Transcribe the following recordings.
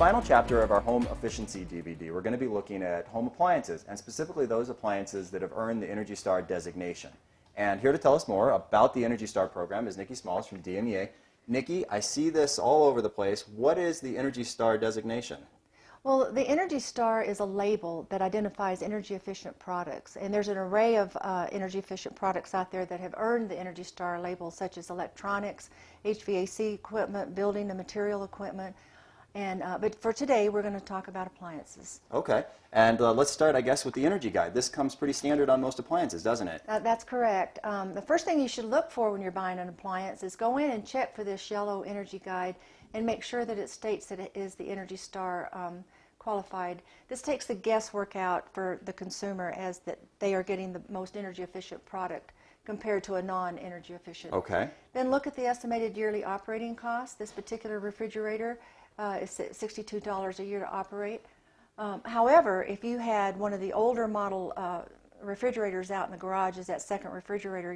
final chapter of our home efficiency DVD, we're going to be looking at home appliances, and specifically those appliances that have earned the ENERGY STAR designation. And here to tell us more about the ENERGY STAR program is Nikki Smalls from DMEA. Nikki, I see this all over the place. What is the ENERGY STAR designation? Well, the ENERGY STAR is a label that identifies energy efficient products, and there's an array of energy efficient products out there that have earned the ENERGY STAR label, such as electronics, HVAC equipment, building and material equipment. But for today, we're going to talk about appliances. Okay, and let's start, I guess, with the Energy Guide. This comes pretty standard on most appliances, doesn't it? That's correct. The first thing you should look for when you're buying an appliance is go in and check for this yellow Energy Guide and make sure that it states that it is the ENERGY STAR qualified. This takes the guesswork out for the consumer, as that they are getting the most energy efficient product compared to a non-energy efficient. Okay. Then look at the estimated yearly operating cost. This particular refrigerator is $62 a year to operate. However, if you had one of the older model refrigerators out in the garage as that second refrigerator,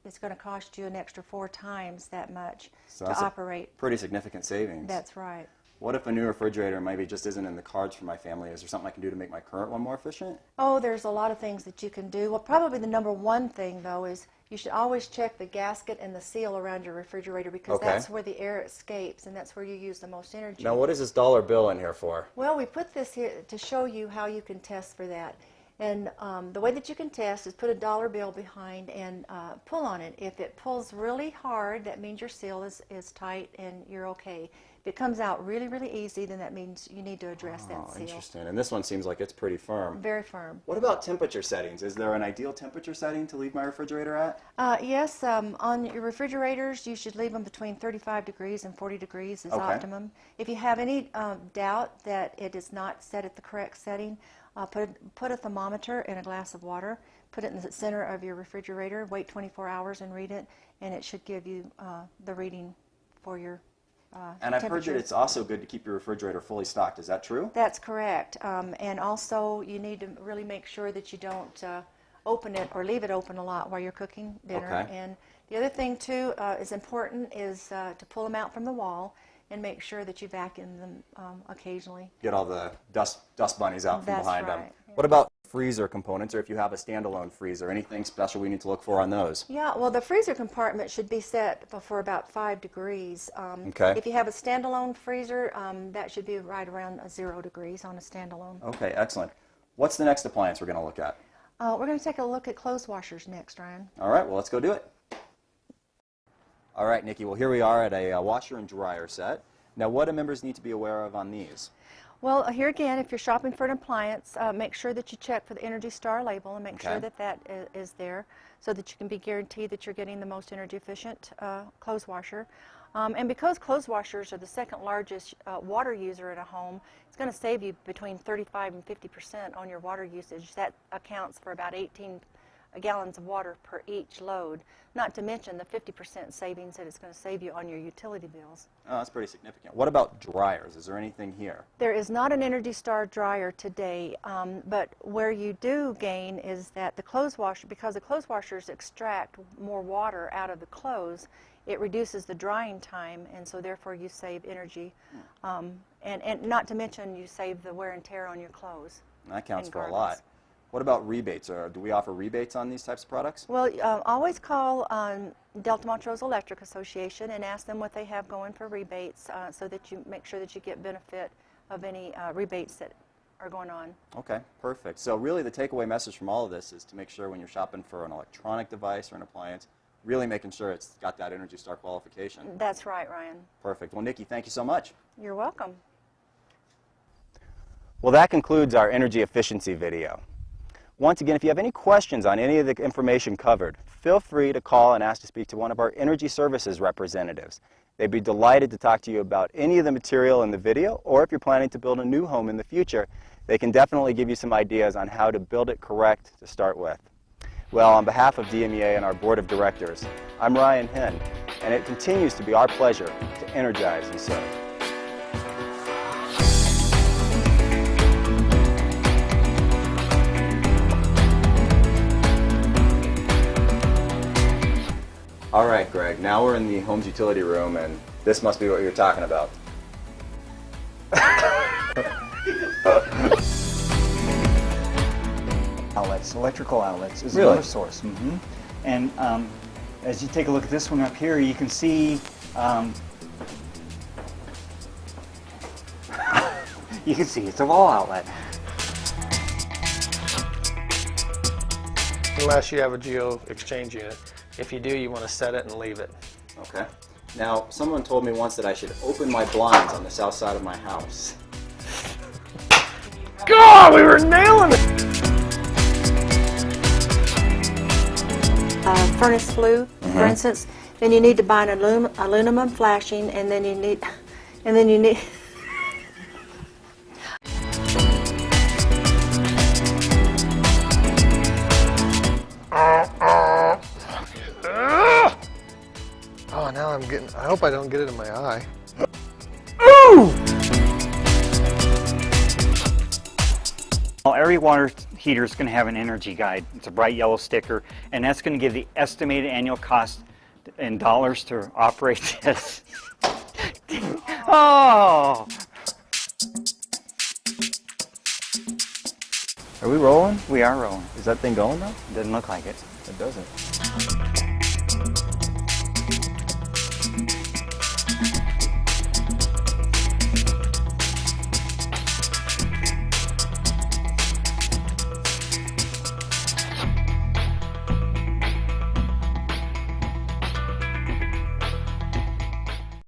it's going to cost you an extra 4 times that much to operate. Pretty significant savings. That's right. What if a new refrigerator maybe just isn't in the cards for my family? Is there something I can do to make my current one more efficient? Oh, there's a lot of things that you can do. Well, probably the number one thing, though, is you should always check the gasket and the seal around your refrigerator, because that's where the air escapes, and that's where you use the most energy. Now, what is this dollar bill in here for? Well, we put this here to show you how you can test for that. And the way that you can test is put a dollar bill behind and pull on it. If it pulls really hard, that means your seal is tight and you're okay. If it comes out really, really easy, then that means you need to address that seal. Interesting. And this one seems like it's pretty firm. Very firm. What about temperature settings? Is there an ideal temperature setting to leave my refrigerator at? Yes. On your refrigerators, you should leave them between 35 degrees and 40 degrees is optimum. If you have any doubt that it is not set at the correct setting, put a thermometer in a glass of water, put it in the center of your refrigerator, wait 24 hours and read it, and it should give you the reading for your and I've heard that it's also good to keep your refrigerator fully stocked. Is that true? That's correct. And also you need to really make sure that you don't open it or leave it open a lot while you're cooking dinner. And the other thing too is important is to pull them out from the wall and make sure that you vacuum them occasionally. Get all the dust bunnies out from behind them. Yeah. What about freezer components, or if you have a standalone freezer, anything special we need to look for on those? Yeah, well, the freezer compartment should be set for about 5 degrees. If you have a standalone freezer, that should be right around 0 degrees on a standalone. Okay, excellent. What's the next appliance we're going to look at? We're going to take a look at clothes washers next, Ryan. All right, well, let's go do it. All right, Nikki, well, here we are at a washer and dryer set. Now, what do members need to be aware of on these? Well, here again, if you're shopping for an appliance, make sure that you check for the ENERGY STAR label and make sure that that is there, so that you can be guaranteed that you're getting the most energy efficient clothes washer. And because clothes washers are the second largest water user in a home, it's going to save you between 35 and 50% on your water usage. That accounts for about 18 gallons of water per each load, not to mention the 50% savings that it's going to save you on your utility bills. Oh, that's pretty significant. What about dryers? Is there anything here? There is not an ENERGY STAR dryer today, but where you do gain is that the clothes washer, because the clothes washers extract more water out of the clothes, it reduces the drying time, and so therefore you save energy. And not to mention you save the wear and tear on your clothes. That counts for a lot. What about rebates? Or do we offer rebates on these types of products? Well, always call Delta Montrose Electric Association and ask them what they have going for rebates, so that you make sure that you get benefit of any rebates that are going on. Okay, perfect. So really the takeaway message from all of this is to make sure when you're shopping for an electronic device or an appliance, really making sure it's got that ENERGY STAR qualification. That's right, Ryan. Perfect. Well, Nikki, thank you so much. You're welcome. Well, that concludes our energy efficiency video. Once again, if you have any questions on any of the information covered, feel free to call and ask to speak to one of our energy services representatives. They'd be delighted to talk to you about any of the material in the video, or if you're planning to build a new home in the future, they can definitely give you some ideas on how to build it correct to start with. Well, on behalf of DMEA and our Board of Directors, I'm Ryan Henn, and it continues to be our pleasure to energize and serve. All right, Greg, now we're in the home's utility room, and this must be what you're talking about. Outlets, electrical outlets is Really? another source. And as you take a look at this one up here, you can see it's a wall outlet. Unless you have a geo exchange unit. If you do, you want to set it and leave it. Okay. Now, someone told me once that I should open my blinds on the south side of my house. God, we were nailing it! Furnace flue, for instance, then you need to buy an aluminum flashing, and then you need. Oh, now I'm getting. I hope I don't get it in my eye. Well, every water heater is going to have an energy guide. It's a bright yellow sticker, and that's going to give the estimated annual cost in dollars to operate this. Oh! Are we rolling? We are rolling. Is that thing going though? Doesn't look like it. It doesn't.